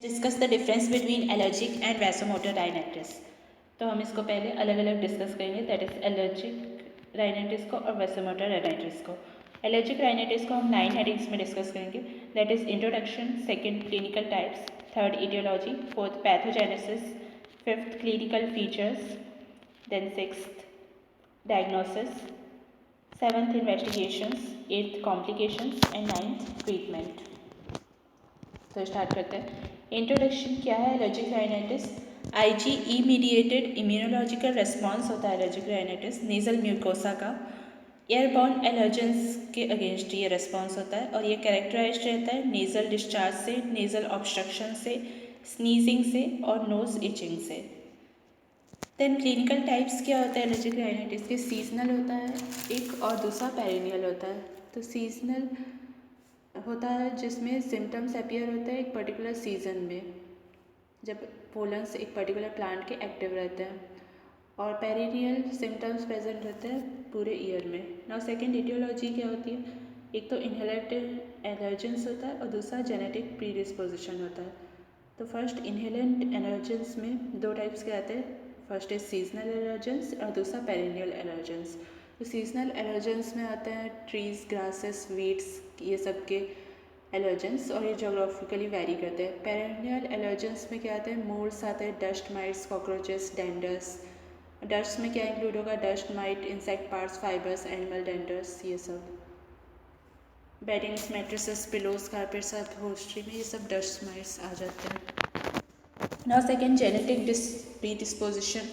Discuss the difference between allergic and vasomotor rhinitis. तो हम इसको पहले अलग अलग डिस्कस करेंगे, दैट इज एलर्जिक राइनाइटिस को और वैसोमोटर राइनाइटिस को। एलर्जिक राइनाइटिस को हम 9 हेडिंग्स में डिस्कस करेंगे, that is introduction, second clinical types, third aetiology, fourth pathogenesis, fifth clinical features, then sixth diagnosis, seventh investigations, eighth complications and ninth treatment. तो start करते हैं। इंट्रोडक्शन क्या है allergic rhinitis? IgE mediated immunological response होता है allergic rhinitis nasal mucosa का। Airborne allergens के against ये रेस्पॉन्स होता है और ये कैरेक्टराइज्ड रहता है नेजल डिस्चार्ज से, नेजल ऑब्स्ट्रक्शन से, स्नीजिंग से और नोज इचिंग से। देन क्लिनिकल टाइप्स क्या होता है एलर्जिक राइनाइटिस के? सीजनल होता है एक और दूसरा पेरिनियल होता है। तो सीजनल होता है जिसमें सिम्टम्स अपीयर होते हैं एक पर्टिकुलर सीज़न में, जब पोलन्स एक पर्टिकुलर प्लांट के एक्टिव रहते हैं, और पेरिनियल सिम्टम्स प्रेजेंट रहते हैं पूरे ईयर में। नाउ सेकेंड इटियोलॉजी क्या होती है? एक तो इनहेलेंट एलर्जेंस होता है और दूसरा जेनेटिक प्रीडिस्पोजिशन होता है। तो फर्स्ट इनहेलेंट एलर्जेंस में दो टाइप्स के आते हैं, फर्स्ट इज सीजनल एलर्जेंस और दूसरा पेरिनियल एलर्जेंस। तो सीजनल एलर्जेंस में आते हैं ट्रीज, ग्रासेस, वीड्स, ये सब के एलर्जेंस, और ये जोग्राफिकली वेरी करते हैं। पेरिनियल एलर्जेंस में क्या आते हैं? मोल्ड्स आते हैं, dust mites, cockroaches, danders. Dust में क्या इंक्लूड होगा? Dust mite, insect parts, fibres, animal danders, ये सब। Beddings, mattresses, pillows, carpets, upholstery में ये सब डस्ट माइट्स आ जाते हैं। Now second genetic predisposition.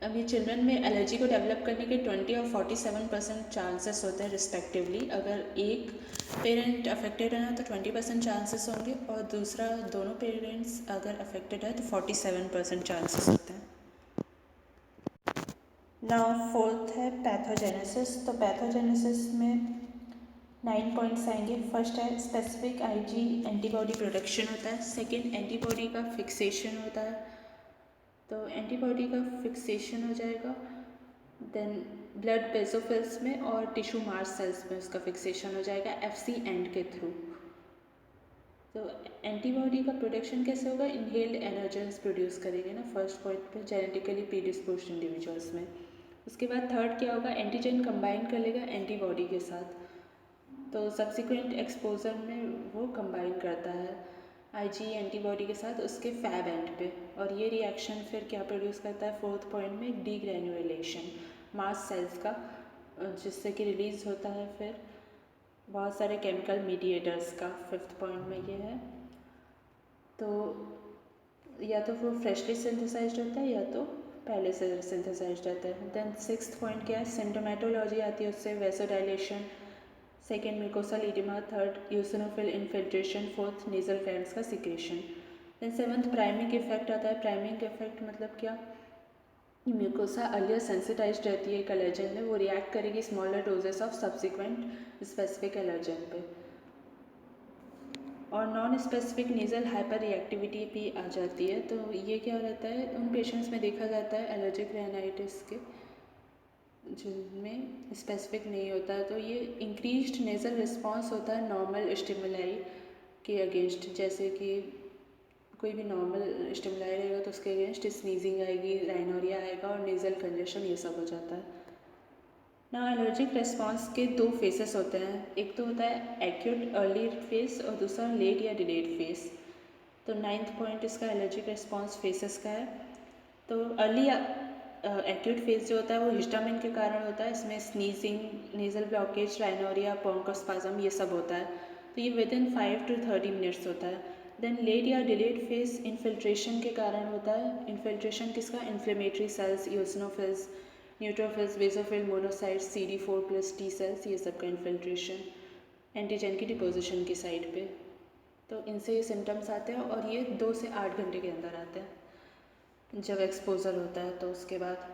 अभी चिल्ड्रन में एलर्जी को डेवलप करने के 20 और 47% चांसेस होते हैं रिस्पेक्टिवली। अगर एक पेरेंट अफेक्टेड है ना तो 20% चांसेस होंगे, और दूसरा दोनों पेरेंट्स अगर अफेक्टेड है तो 47% चांसेस होते हैं। नाउ फोर्थ है पैथोजेनेसिस। तो पैथोजेनेसिस में 9 पॉइंट्स आएंगे। फर्स्ट है स्पेसिफिक आईजी एंटीबॉडी प्रोडक्शन होता है, सेकेंड एंटीबॉडी का फिक्सेशन होता है, तो एंटीबॉडी का फिक्सेशन हो जाएगा। देन ब्लड बेसोफिल्स में और टिश्यू मास सेल्स में उसका फिक्सेशन हो जाएगा एफसी एंड के थ्रू। तो एंटीबॉडी का प्रोडक्शन कैसे होगा? इनहेल्ड एनर्जेंस प्रोड्यूस करेंगे ना फर्स्ट पॉइंट पे, जेनेटिकली प्रीडिस्पोज्ड इंडिविजुअल्स में। उसके बाद थर्ड क्या होगा? एंटीजन कंबाइन कर लेगा एंटीबॉडी के साथ, तो सब्सिक्वेंट एक्सपोजर में वो कंबाइन करता है आईजी एंटीबॉडी के साथ उसके फैब एंड पे, और ये रिएक्शन फिर क्या प्रोड्यूस करता है? फोर्थ पॉइंट में डीग्रेन्युलेशन मास सेल्स का, जिससे कि रिलीज होता है फिर बहुत सारे केमिकल मीडिएटर्स का। फिफ्थ पॉइंट में ये है। तो या तो वो फ्रेशली सिंथेसाइज्ड होता है या तो पहले से सिंथेसाइज्ड रहता है। देन सिक्स्थ पॉइंट क्या है? सिम्टोमेटोलॉजी आती है उससे, vasodilation, second mucosal oedema, third eosinophil infiltration, fourth nasal glands का secretion. Then seventh priming effect आता है। प्राइमिंग इफेक्ट मतलब क्या? म्यूकोसा अर्लियर सेंसिटाइज्ड रहती है एक एलर्जन में, वो रिएक्ट करेगी smaller doses of subsequent specific allergen पे, और non specific nasal hyper reactivity भी आ जाती है। तो ये क्या रहता है? उन पेशेंट्स में देखा जाता है एलर्जिक राइनाइटिस के जिनमें स्पेसिफिक नहीं होता है। तो ये इंक्रीज्ड नेजल रिस्पॉन्स होता है नॉर्मल स्टिमुलाई के अगेंस्ट, जैसे कि कोई भी नॉर्मल स्टिमुलाई रहेगा तो उसके अगेंस्ट स्नीजिंग आएगी, राइनोरिया आएगा और नेजल कंजेशन, ये सब हो जाता है ना। एलर्जिक रिस्पॉन्स के दो फेसेस होते हैं, एक तो होता है एक्यूट अर्ली फेस और दूसरा लेट या डिलेड फेस। तो नाइन्थ पॉइंट इसका एलर्जिक रिस्पॉन्स फेसेस का है। तो अर्ली एक्यूट फेज जो होता है वो हिस्टामिन के कारण होता है, इसमें sneezing, nasal blockage, rhinorrhoea, bronchospasm ये सब होता है। तो ये विद इन 5 to 30 मिनट्स होता है। देन लेट या डिलेड फेज इन्फिल्ट्रेशन के कारण होता है। इन्फिल्ट्रेशन किसका? Inflammatory cells, eosinophils, neutrophils, basophil, monocytes, CD4+ T cells, ये सब का इन्फिल्ट्रेशन एंटीजन की डिपोजिशन की साइड पे। तो इनसे ये सिम्टम्स आते हैं और ये 2 से 8 घंटे के अंदर आते हैं जब एक्सपोजर होता है। तो उसके बाद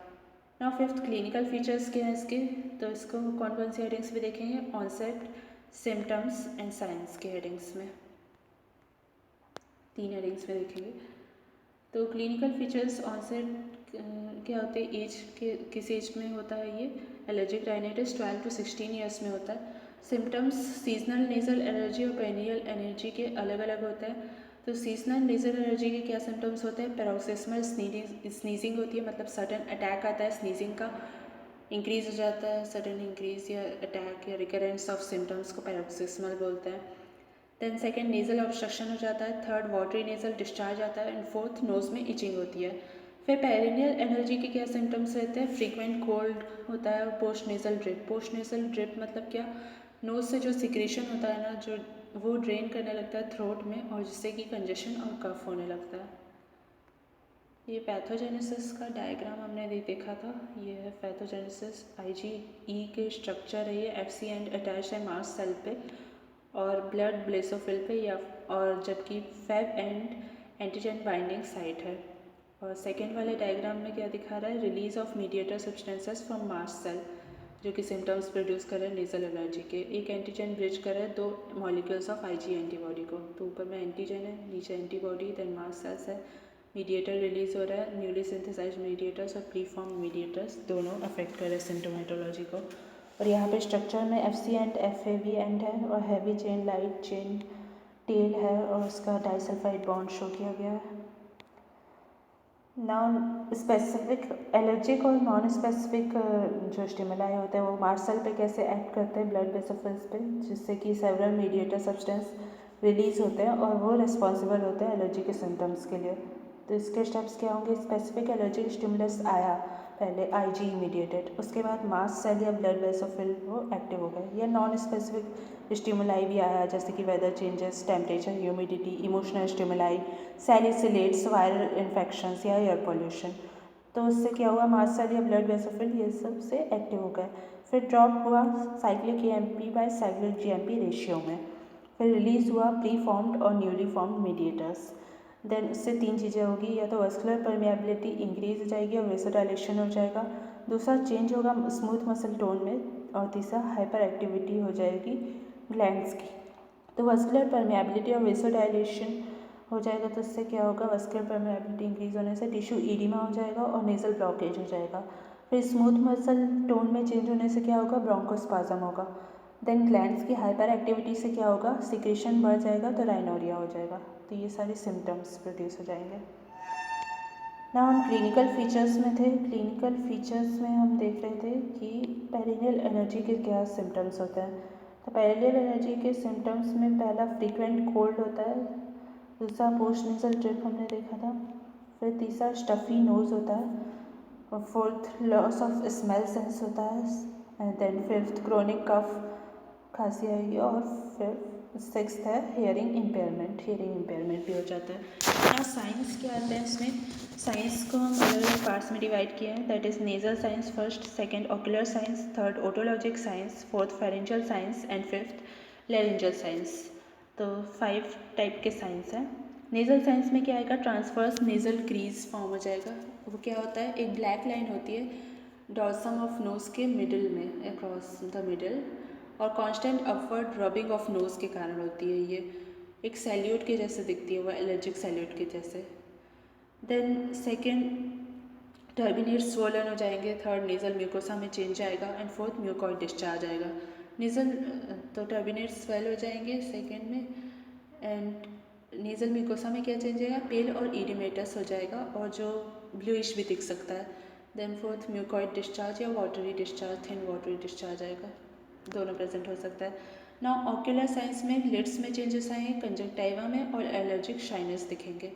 नाउ फिफ्थ क्लिनिकल फीचर्स के हैं इसके, तो इसको कौन कौन सी हेडिंग्स में देखेंगे? ऑनसेट, सिम्टम्स एंड साइंस के हेडिंग्स में, 3 हेडिंग्स में देखेंगे। तो क्लिनिकल फीचर्स ऑनसेट क्या होते हैं? एज के किस एज में होता है ये एलर्जिक राइनाइटिस? 12 to 16 ईयर्स में होता है। सिम्टम्स सीजनल नेजल एलर्जी और पेरिनियल एलर्जी के अलग अलग होते हैं। तो सीजनल नेजल एलर्जी के क्या सिम्टम्स होते हैं? पैरोक्सिस्मल स्नीजिंग होती है, मतलब सडन अटैक आता है स्नीजिंग का, इंक्रीज हो जाता है, सडन इंक्रीज या अटैक या रिकरेंस ऑफ सिम्टम्स को पैरोक्सिस्मल बोलते हैं। देन सेकेंड नेजल ऑब्स्ट्रक्शन हो जाता है, थर्ड वाटरी नेजल डिस्चार्ज आता है, एंड फोर्थ नोज में इचिंग होती है। फिर पेरिनियल एलर्जी के क्या सिम्टम्स रहते हैं? फ्रीक्वेंट कोल्ड होता है, post nasal drip. Post nasal drip मतलब क्या? नोज से जो सिक्रेशन होता है ना, जो वो ड्रेन करने लगता है थ्रोट में, और जिससे कि कंजेशन और कफ होने लगता है। ये पैथोजेनेसिस का डायग्राम हमने देखा था, ये है पैथोजेनेसिस। IgE के स्ट्रक्चर है ये, FC एंड अटैच है मास्ट सेल पे और ब्लड ब्लेसोफिल पे, या और जबकि Fab and antigen binding site है। और सेकेंड वाले डायग्राम में क्या दिखा रहा है? Release of mediator substances from mast cell, जो कि सिम्टम्स प्रोड्यूस कर रहे हैं नेजल एलर्जी के। एक एंटीजन ब्रिज कर रहा है दो मॉलिक्यूल्स ऑफ Ig एंटीबॉडी को, तो ऊपर में एंटीजन है, नीचे एंटीबॉडी, देन मास्ट सेल्स है, मीडिएटर रिलीज हो रहा है, न्यूली सिंथेसाइज्ड मीडिएटर्स और प्री फॉर्म मीडिएटर्स दोनों अफेक्ट कर रहे हैं सिम्टोमेटोलॉजी को। और यहाँ पे स्ट्रक्चर में FC एंड FAV एंड है, और heavy chain light chain tail है, और उसका डाइसल्फाइड बॉन्ड शो किया गया है। नाउ स्पेसिफिक एलर्जिक और नॉन स्पेसिफिक जो स्टिमुलाई होते हैं वो मास्ट सेल पे कैसे एक्ट करते हैं, ब्लड वेसल्स पे, जिससे कि सेवरल मीडिएटर सब्सटेंस रिलीज होते हैं और वो रिस्पॉन्सिबल होते हैं एलर्जी के सिम्टम्स के लिए। तो इसके स्टेप्स क्या होंगे? स्पेसिफिक एलर्जिक स्टिमुलस आया पहले Ig मीडिएटेड, उसके बाद मास्ट सेल या ब्लड वेसोफिल वो एक्टिव हो गए, या नॉन स्पेसिफिक स्टिमुलाई भी आया, जैसे कि weather changes, temperature, humidity, emotional stimuli, salicylates, viral infections या एयर पोल्यूशन। तो उससे क्या हुआ? मास्ट सेल या ब्लड वेसोफिल ये सब से एक्टिव हो गए। फिर ड्रॉप हुआ cyclic AMP by cyclic GMP ratio में। फिर रिलीज हुआ प्री फॉर्म्ड और न्यूली फॉर्म्ड मीडिएटर्स। देन उससे तीन चीज़ें होगी, या तो वस्कुलर परमेबिलिटी इंक्रीज हो जाएगी और वेसोडाइलेशन हो जाएगा, दूसरा चेंज होगा स्मूथ मसल टोन में, और तीसरा हाइपर एक्टिविटी हो जाएगी ग्लैंड्स की। तो वस्कुलर परमेबिलिटी और वेसोडाइलेशन हो जाएगा, तो इससे क्या होगा? वस्कुलर परमेबिलिटी इंक्रीज होने से टिश्यू ईडिमा हो जाएगा और नेजल ब्लॉकेज हो जाएगा। फिर स्मूथ मसल टोन में चेंज होने से क्या होगा? ब्रोंकोस्पाज्म होगा। देन ग्लैंड्स की हाइपर एक्टिविटी से क्या होगा? सिक्रेशन बढ़ जाएगा, तो राइनोरिया हो जाएगा। तो ये सारे सिम्टम्स प्रोड्यूस हो जाएंगे। ना हम क्लिनिकल फीचर्स में थे, क्लिनिकल फीचर्स में हम देख रहे थे कि पेरिनियल एलर्जी के क्या सिम्टम्स होते हैं। तो पेरिनियल एलर्जी के सिम्टम्स में पहला फ्रीक्वेंट कोल्ड होता है, दूसरा पोस्ट नेजल ड्रिप हमने देखा था, फिर तीसरा स्टफ़ी नोज़ होता है, और fourth loss of smell sense होता है, and then fifth chronic cough खांसी आएगी, और फिर सिक्स्थ है हियरिंग इम्पेयरमेंट भी हो जाता है। ना साइंस क्या आता है इसमें? साइंस को हम अलग अलग पार्ट्स में डिवाइड किए हैं, that is nasal science first, second ocular science, third otologic science, fourth pharyngeal science and fifth laryngeal science. तो 5 टाइप के साइंस हैं। नेजल साइंस में क्या आएगा? ट्रांसवर्स नेजल क्रीज फॉर्म हो जाएगा। वो क्या होता है? एक ब्लैक लाइन होती है डॉर्सम ऑफ नोज के मिडिल में, अक्रॉस द मिडिल, और constant upward rubbing of nose के कारण होती है। ये एक सैल्यूट के जैसे दिखती है, वो एलर्जिक सैल्यूट के जैसे। देन सेकेंड टर्बिनेट स्वोलन हो जाएंगे, थर्ड नेजल म्यूकोसा में चेंज आएगा, एंड फोर्थ म्यूकॉइड डिस्चार्ज आएगा। नेजल तो टर्बिनेट स्वेल हो जाएंगे सेकेंड में, एंड नेजल म्यूकोसा में क्या चेंज आएगा? पेल और इडिमेटस हो जाएगा, और जो ब्लूइश भी दिख सकता है। देन फोर्थ म्यूकॉइड डिस्चार्ज या watery discharge, thin watery discharge आएगा, दोनों प्रेजेंट हो सकता है। ना ऑक्यूलर साइंस में लिड्स में चेंजेस आएंगे, कंजक्टाइवा में, और एलर्जिक शाइनेस दिखेंगे।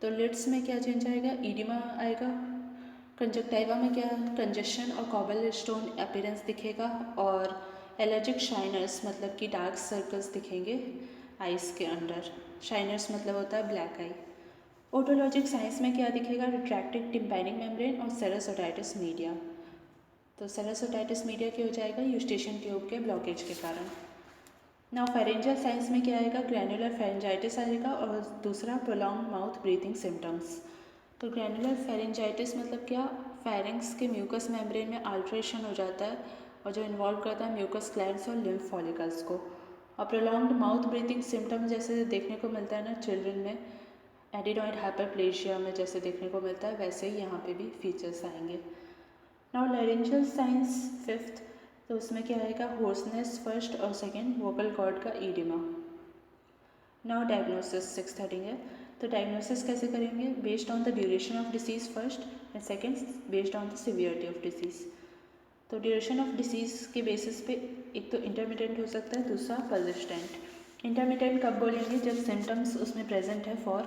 तो लिड्स में क्या चेंज आएगा? ईडिमा आएगा। कंजक्टाइवा में क्या? कंजेशन और कॉबल स्टोन अपीयरेंस दिखेगा, और एलर्जिक शाइनर्स मतलब कि डार्क सर्कल्स दिखेंगे आइज़ के अंडर। शाइनर्स मतलब होता है ब्लैक आई। ओटोलॉजिक साइंस में क्या दिखेगा? रिट्रैक्टेड टिम्पैनिक मेम्ब्रेन और सेरेसोटाइटिस मीडिया। तो सेरेसोटाइटिस मीडिया क्या हो जाएगा? यूस्टेशन ट्यूब के ब्लॉकेज के कारण। नाउ फेरेंजियल साइंस में क्या आएगा? ग्रैनुलर फेरेंजाइटिस आएगा, और दूसरा प्रोलॉन्ग माउथ ब्रीथिंग सिम्टम्स। तो ग्रैनुलर फेरेंजाइटिस मतलब क्या? फेरिंग्स के म्यूकस मेम्ब्रेन में अल्ट्रेशन हो जाता है, और जो इन्वॉल्व करता है म्यूकस ग्लैंड्स और लिम्फ फॉलिकल्स को। और प्रोलॉन्ग्ड माउथ ब्रीथिंग सिम्टम्स जैसे देखने को मिलता है ना चिल्ड्रन में, एडिनॉइड हाइपरप्लेशिया में जैसे देखने को मिलता है, वैसे ही यहाँ पे भी फीचर्स आएंगे। नाउ लैरिंजियल साइंस फिफ्थ, तो उसमें क्या आएगा? होर्सनेस फर्स्ट, और सेकेंड वोकल कॉर्ड का ईडिमा। नाउ डायग्नोसिस 6 हेडिंग है। तो डायग्नोसिस कैसे करेंगे? Based on the duration of disease first and second based on the severity of disease. तो ड्यूरेशन ऑफ डिसीज़ के बेसिस पे एक तो इंटरमिटेंट हो सकता है, दूसरा परसिस्टेंट। इंटरमिटेंट कब बोलेंगे? जब सिम्टम्स उसमें प्रेजेंट है फॉर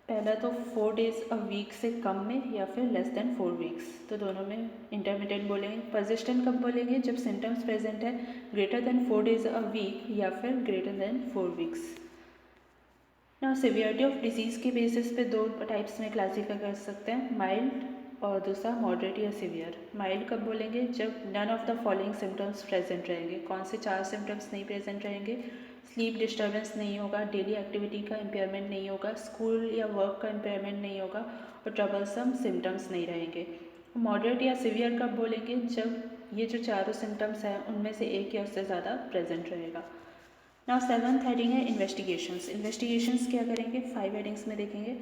पहला तो 4 डेज अ वीक से कम में या फिर लेस देन 4 वीक्स, तो दोनों में इंटरमिटेंट बोलेंगे। परसिस्टेंट कब बोलेंगे? जब सिम्टम्स प्रेजेंट है greater than 4 days a week या फिर ग्रेटर देन 4 वीक्स। ना सिवियरिटी ऑफ डिजीज़ के बेसिस पे दो टाइप्स में क्लासीफाई कर सकते हैं, माइल्ड और दूसरा मॉडरेट या सिवियर। माइल्ड कब बोलेंगे? जब none of the following symptoms present रहेंगे। कौन से 4 सिम्टम्स नहीं प्रेजेंट रहेंगे? स्लीप डिस्टर्बेंस नहीं होगा, डेली एक्टिविटी का इम्पेयरमेंट नहीं होगा, स्कूल या वर्क का इम्पेयरमेंट नहीं होगा और ट्रबलसम सिम्टम्स नहीं रहेंगे। मॉडरेट या सिवियर कब बोलेंगे? जब ये जो चारों सिम्टम्स हैं उनमें से एक या उससे ज़्यादा प्रेजेंट रहेगा। नाउ 7th हेडिंग है इन्वेस्टिगेशंस। इन्वेस्टिगेशंस क्या करेंगे? 5 हेडिंग्स में देखेंगे।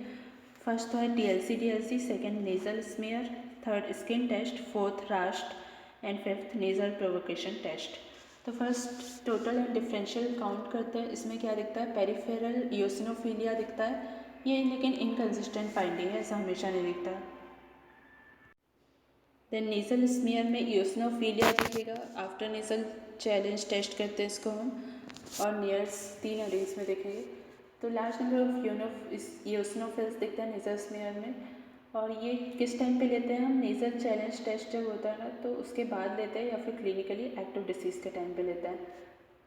फर्स्ट तो है TLC DLC, second nasal smear, third skin test, fourth RAST and fifth nasal provocation test. तो first total and differential count करते हैं। इसमें क्या दिखता है? पेरिफेरल इयोसिनोफिलिया दिखता है। ये लेकिन इनकन्सिस्टेंट फाइंडिंग है, ऐसा हमेशा नहीं दिखता है। देन नेजल स्मीयर में इयोसिनोफिलिया दिखेगा। आफ्टर नेजल चैलेंज टेस्ट करते हैं इसको हम, और नियर्स 3 हेडिंग्स में देखेंगे। तो लार्ज नंबर ऑफ इयोसिनोफिल्स दिखता है नेजल स्मीयर में, और ये किस टाइम पे लेते हैं हम? नेजल चैलेंज टेस्ट जब होता है ना तो उसके बाद लेते हैं, या फिर क्लिनिकली एक्टिव डिसीज़ के टाइम पे लेते हैं।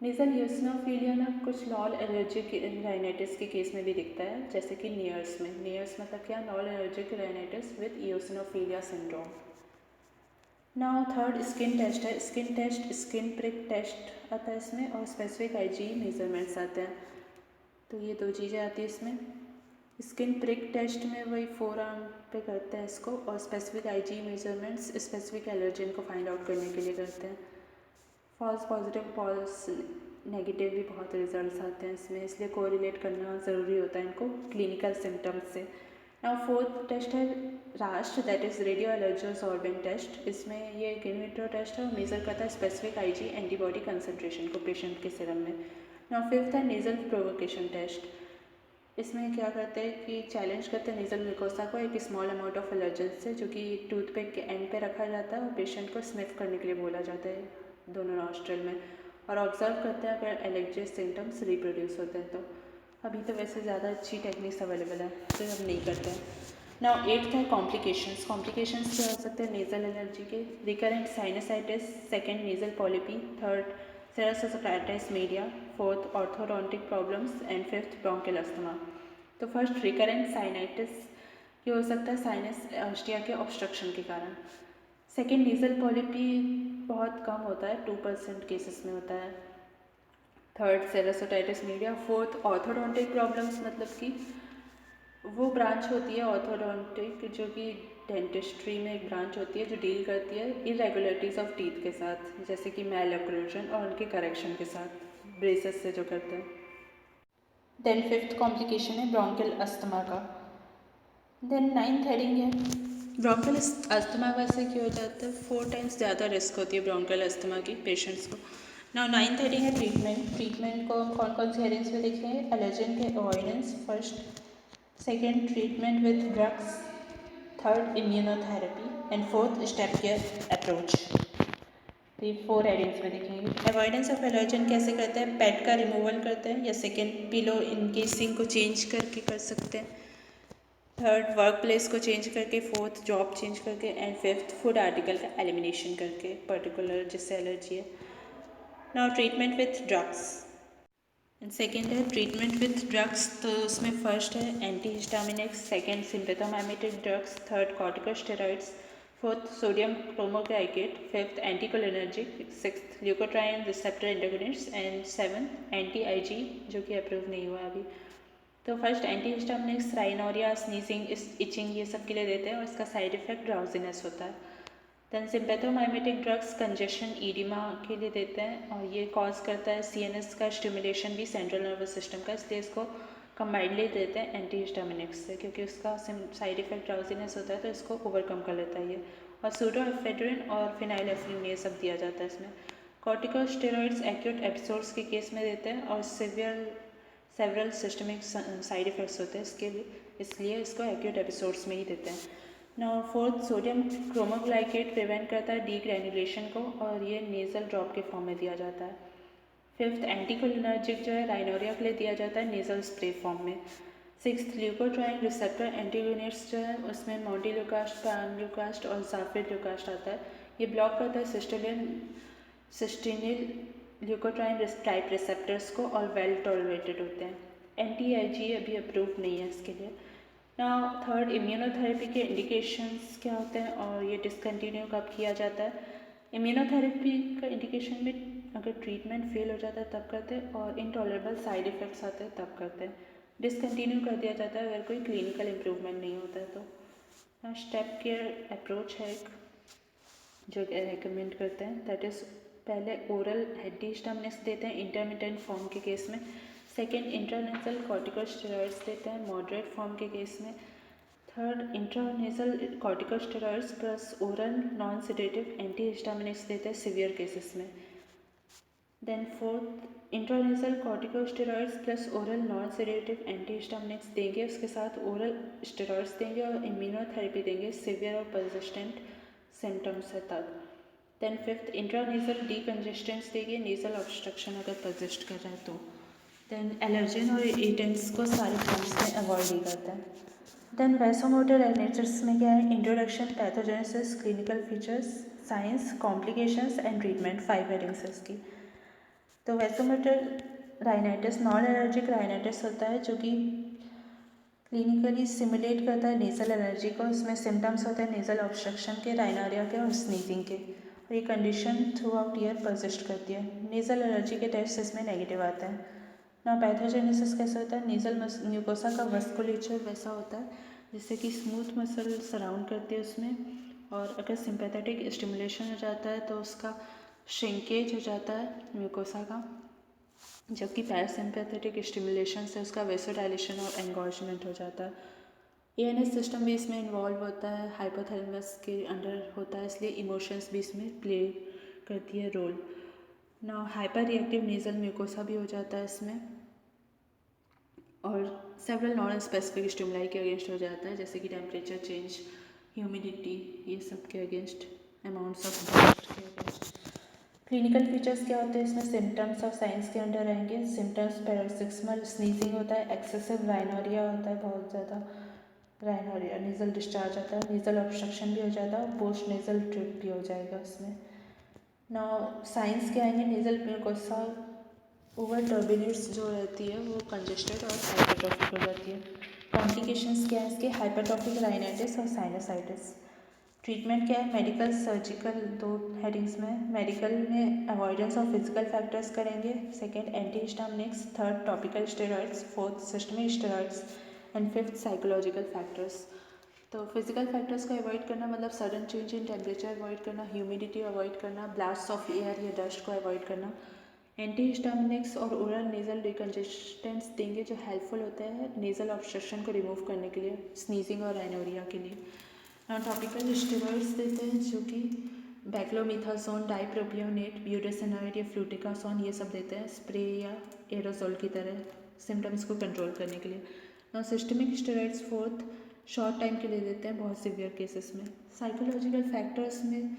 नेजल इयोसिनोफिलिया ना कुछ नॉन एलर्जिक राइनाइटिस के केस में भी दिखता है, जैसे कि नियर्स में। नियर्स मतलब क्या? Non allergic rhinitis with eosinophilia syndrome. Now third skin test है। Skin test skin prick test आता है इसमें, और स्पेसिफिक IgE मेजरमेंट्स आते हैं। तो ये दो चीज़ें आती हैं इसमें। स्किन प्रिक टेस्ट में वही 4 आर्म पे करते हैं इसको, और specific IgE measurements specific allergen को फाइंड आउट करने के लिए करते हैं। फॉल्स पॉजिटिव फॉल्स नेगेटिव भी बहुत रिजल्ट्स आते हैं इसमें, इसलिए कोरिलेट करना ज़रूरी होता है इनको क्लिनिकल सिम्टम्स से। नाउ फोर्थ टेस्ट है RAST, that is radio allergosorbent test. इसमें ये एक इन विट्रो टेस्ट है और मेज़र करता है स्पेसिफिक IgE एंटीबॉडी कंसनट्रेशन को पेशेंट के सिरम में। नाउ फिफ्थ है नेजल प्रोवोकेशन टेस्ट। इसमें क्या करते हैं कि चैलेंज करते हैं नेजल ग्लूकोसा को एक स्मॉल अमाउंट ऑफ एलर्जन से, जो कि टूथपिक के एंड पे रखा जाता है और पेशेंट को स्निफ करने के लिए बोला जाता है दोनों नॉस्ट्रल में, और ऑब्जर्व करते हैं अगर एलर्जी सिम्टम्स रिप्रोड्यूस होते हैं तो। अभी तो वैसे ज़्यादा अच्छी टेक्निक्स अवेलेबल है तो हम नहीं करते हैं। नाउ 8th है कॉम्प्लिकेशंस। कॉम्प्लिकेशंस क्या हो सकते हैं नेजल एलर्जी के? Recurrent sinusitis, second nasal polypi, third serous otitis media, fourth orthodontic problems and fifth bronchial asthma. तो फर्स्ट रिकरेंट साइनाइटिस, ये हो सकता है साइनस ऑस्टिया के ऑब्स्ट्रक्शन के कारण। सेकेंड नेजल पॉलिपी बहुत कम होता है, 2% केसेस में होता है। Third serous otitis media. Fourth orthodontic problems, मतलब कि वो ब्रांच होती है ऑर्थोडोंटिक जो कि डेंटिस्ट्री में एक ब्रांच होती है जो डील करती है इरेगुलरिटीज़ ऑफ टीथ के साथ, जैसे कि मैल ऑक्लूजन और उनके करेक्शन के साथ ब्रेसेस से जो करते हैं। देन फिफ्थ कॉम्प्लिकेशन है ब्रोंकियल अस्थमा का। देन 9th हेडिंग है ब्रोंकियल अस्थमा वैसे क्यों हो जाता है? 4 टाइम्स ज़्यादा रिस्क होती है ब्रोंकियल अस्थमा की पेशेंट्स को। नाउ 9th हेडिंग है ट्रीटमेंट। ट्रीटमेंट को हम कौन कौन सी हेडिंग्स में देखेंगे? एलर्जन के avoidance first, second treatment with drugs, third immunotherapy and fourth step care approach. तो ये 4 हेडिंग्स में देखेंगे। अवॉइडेंस ऑफ एलर्जन कैसे करते हैं? पेट का रिमूवल करते हैं, या सेकेंड पिलो इनकेसिंग को चेंज करके कर सकते हैं, थर्ड वर्क प्लेस को चेंज करके, फोर्थ जॉब चेंज करके एंड फिफ्थ फूड आर्टिकल का एलिमिनेशन करके पर्टिकुलर जिससे एलर्जी है। Now treatment with drugs and second है ट्रीटमेंट विथ ड्रग्स। तो उसमें फर्स्ट है antihistaminics, second sympathomimetic drugs, third corticosteroids, fourth sodium cromoglycate, fifth anticholinergic, sixth leukotriene receptor antagonist and seventh एंटी-IgE जो कि अप्रूव नहीं हुआ अभी। तो first antihistaminics rhinorrhoea, sneezing, itching ये सब के लिए देते हैं और इसका साइड इफेक्ट ड्राउजीनेस होता है। देन सिम्पेथोमाइमेटिक ड्रग्स कंजेशन ईडिमा के लिए देते हैं और ये कॉज करता है CNS का स्टिमुलेशन भी सेंट्रल नर्वस सिस्टम का, इसलिए इसको कंबाइंडली देते हैं एंटीहिस्टामिनिक्स से, क्योंकि उसका साइड इफेक्ट ड्राउजीनेस होता है तो इसको ओवरकम कर लेता है ये। और सूडोएफेड्रिन और फिनाइलेफ्रिन ये सब दिया जाता है इसमें। कॉर्टिकोस्टेरॉइड्स एक्यूट एपिसोड्स के केस में देते हैं और सेवरल सिस्टमिक साइड इफ़ेक्ट्स होते हैं इसके लिए, इसलिए इसको एक्यूट एपिसोड्स में ही देते हैं। Now fourth, sodium cromoglycate prevent करता है डीग्रेनुलेशन को और ये नेज़ल ड्रॉप के फॉर्म में दिया जाता है। फिफ्थ, एंटीकोलिनर्जिक जो है राइनोरिया के लिए दिया जाता है नेज़ल स्प्रे फॉर्म में। सिक्स्थ, ल्यूकोट्राइन रिसेप्टर एंटीगोनिट्स जो है उसमें मोंटेल्यूकास्ट, पैनल्यूकास्ट और ज़ाफिरल्यूकास्ट आता है। ये ब्लॉक करता है सिस्टिनिल ल्यूकोट्राइन टाइप रिसेप्टर्स को और वेल टॉलरेटेड होते हैं। एंटी-आईजी अभी अप्रूव नहीं है इसके लिए। नाउ थर्ड, इम्यूनोथेरेपी के इंडिकेशंस क्या होते हैं और ये डिसकंटिन्यू कब किया जाता है। इम्यूनोथेरेपी का इंडिकेशन में अगर ट्रीटमेंट फेल हो जाता है तब करते हैं और इनटॉलरेबल साइड इफ़ेक्ट्स आते हैं तब करते हैं। डिसकंटिन्यू कर दिया जाता है अगर कोई क्लिनिकल इम्प्रूवमेंट नहीं होता है तो। स्टेप केयर अप्रोच है एक जो रेकमेंड करते हैं, दैट इज़ पहले ओरल एंटीहिस्टामिनिक्स देते हैं इंटरमिटेंट फॉर्म के केस में। सेकेंड, इंट्रानेसल कॉर्टिकोस्टेरॉइड्स देते हैं मॉडरेट फॉर्म के केस में। Third, intranasal corticosteroids plus oral non sedative antihistaminics देते हैं सीवियर केसेस में। Then fourth, intranasal corticosteroids plus oral non sedative antihistaminics देंगे, उसके साथ ओरल स्टेरॉइड्स देंगे और इम्यूनोथेरेपी देंगे सीवियर और परसिस्टेंट सिम्टम्स है तब। देन फिफ्थ, इंट्रानेसल डीकंजेस्टेंस देंगे नेज़ल ऑब्स्ट्रक्शन अगर परसिस्ट कर रहा है तो। देन एलर्जन और इरिटेंट्स को सारे फॉर्म्स में अवॉइड ही करते हैं। देन वैसोमोटर एनेचर्स में क्या है, introduction, pathogenesis, clinical features, science, complications and treatment, 5 headings है इसकी। तो vasomotor rhinitis non allergic rhinitis होता है जो कि क्लिनिकली सिमुलेट करता है नेज़ल एलर्जी को। इसमें सिम्टम्स होते हैं नेज़ल ऑब्स्ट्रक्शन के, राइनारिया के और स्नीजिंग के, और ये condition through out year persist करती है। नेज़ल एलर्जी के टेस्ट इसमें नेगेटिव आते हैं ना। पैथोजेनेसिस कैसे होता है, नेज़ल म्यूकोसा का वस्कुलेचर वैसा होता है जिससे कि स्मूथ मसल सराउंड करती है उसमें, और अगर सिंपैथेटिक स्टिमुलेशन हो जाता है तो उसका श्रिंकेज हो जाता है म्यूकोसा का, जबकि पैरासिम्पैथेटिक स्टिमुलेशन से उसका वेसोडाइलेशन और एंगॉर्जमेंट हो जाता है। एएनएस सिस्टम भी इसमें इन्वॉल्व होता है, हाइपोथैलेमस के अंडर होता है, इसलिए इमोशंस भी इसमें प्ले करती है रोल ना। हाइपर रिएक्टिव नेज़ल म्यूकोसा भी हो जाता है इसमें, और सेवरल नॉन स्पेसिफिक स्टिमुलाई के अगेंस्ट हो जाता है जैसे कि टेम्परेचर चेंज, ह्यूमिडिटी, ये सब के अगेंस्ट, अमाउंट्स ऑफ डस्ट के अगेंस्ट। क्लिनिकल फीचर्स क्या होते हैं इसमें, सिम्टम्स और साइंस के अंडर रहेंगे। सिम्टम्स पैरोक्सिस्मल स्नीजिंग होता है, एक्सेसिव राइनोरिया होता है, बहुत ज़्यादा राइनोरिया, नेज़ल डिस्चार्ज आता है, नेज़ल ऑब्स्ट्रक्शन भी हो जाता है और पोस्ट नेज़ल ड्रिप भी हो जाएगा इसमें ना। साइंस के आएंगे, नेज़ल म्यूकोसा ओवर टर्बिनेट्स जो रहती है वो कंजेस्टेड और हाइपरट्रॉफिक हो जाती है। कॉम्प्लिकेशंस क्या है इसके, हाइपरट्रॉफिक राइनाइटिस और साइनसाइटिस। ट्रीटमेंट क्या है, मेडिकल सर्जिकल, 2 हेडिंग्स में। मेडिकल में अवॉइडेंस ऑफ फिजिकल फैक्टर्स करेंगे। Second, antihistaminics. Third, topical steroids. Fourth, systemic steroids and fifth, psychological factors. तो फिजिकल फैक्टर्स को अवॉइड करना मतलब sudden change in temperature avoid करना, ह्यूमिडिटी अवॉइड करना, ब्लास्ट ऑफ एयर या डस्ट को अवॉइड करना। एंटीहिस्टामिनिक्स और ओरल नेज़ल डिकंजेस्टेंट्स देंगे जो हेल्पफुल होते हैं नेज़ल ऑब्स्ट्रक्शन को रिमूव करने के लिए, स्नीजिंग और राइनोरिया के लिए। टॉपिकल स्टेरॉइड्स देते हैं जो कि बैक्लोमिथाजोन, डाइप्रोपियोनेट, ब्यूटेसिनॉइड या फ्लूटिकासोन, ये सब देते हैं स्प्रे या एरोसोल की तरह सिम्टम्स को कंट्रोल करने के लिए। ना systemic steroids fourth, short time के लिए देते हैं बहुत सीवियर केसेस में। साइकोलॉजिकल फैक्टर्स में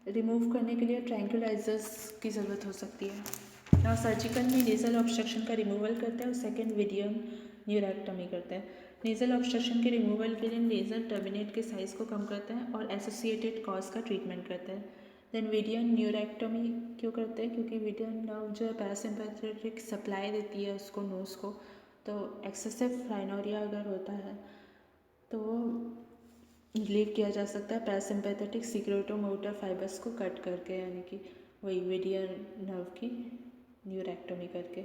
रिमूव करने के लिए ट्रैंक्विलाइजर्स की ज़रूरत हो सकती है। ना सर्जिकल में नेज़ल ऑब्स्ट्रक्शन का रिमूवल करते हैं और सेकेंड विडियम न्यूरेक्टमी करते हैं। नेज़ल ऑब्स्ट्रक्शन के रिमूवल के लिए नेज़ल टर्मिनेट के साइज़ को कम करते हैं और एसोसिएटेड कॉज का ट्रीटमेंट करते हैं। देन विडियन न्यूरेक्टमी क्यों करते हैं, क्योंकि विडियन नर्व जो है पैरासिम्पैथेटिक सप्लाई देती है उसको, नोज़ को, तो एक्सेसिव राइनोरिया अगर होता है तो वो रिलीव किया जा सकता है पैरासिम्पैथेटिक सीक्रेटोमोटर फाइबर्स को कट करके, यानी कि वही विडियन नर्व की न्यूरेक्टमी करके।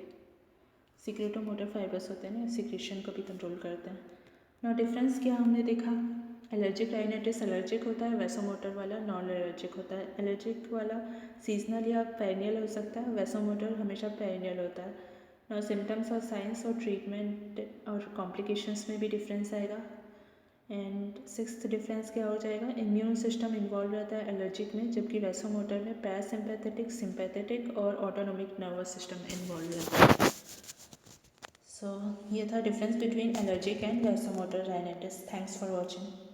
सीक्रेटोमोटर फाइबर्स होते हैं ना, सिक्रेशन को भी कंट्रोल करते हैं ना। डिफरेंस क्या हमने देखा, एलर्जिक राइनाइटिस एलर्जिक होता है, वैसोमोटर वाला नॉन एलर्जिक होता है। एलर्जिक वाला सीजनल या पेरिनियल हो सकता है, वैसोमोटर हमेशा पेरिनियल होता है ना। सिम्टम्स और साइंस और ट्रीटमेंट और कॉम्प्लिकेशंस में भी डिफरेंस आएगा। एंड सिक्स्थ डिफरेंस क्या हो जाएगा, इम्यून सिस्टम इन्वॉल्व रहता है एलर्जिक में, जबकि वैसोमोटर में पैरासिम्पैथेटिक, सिम्पैथेटिक और ऑटोनोमिक नर्वस सिस्टम इन्वॉल्व रहता है। सो ये था difference between allergic and vasomotor rhinitis. Thanks for watching.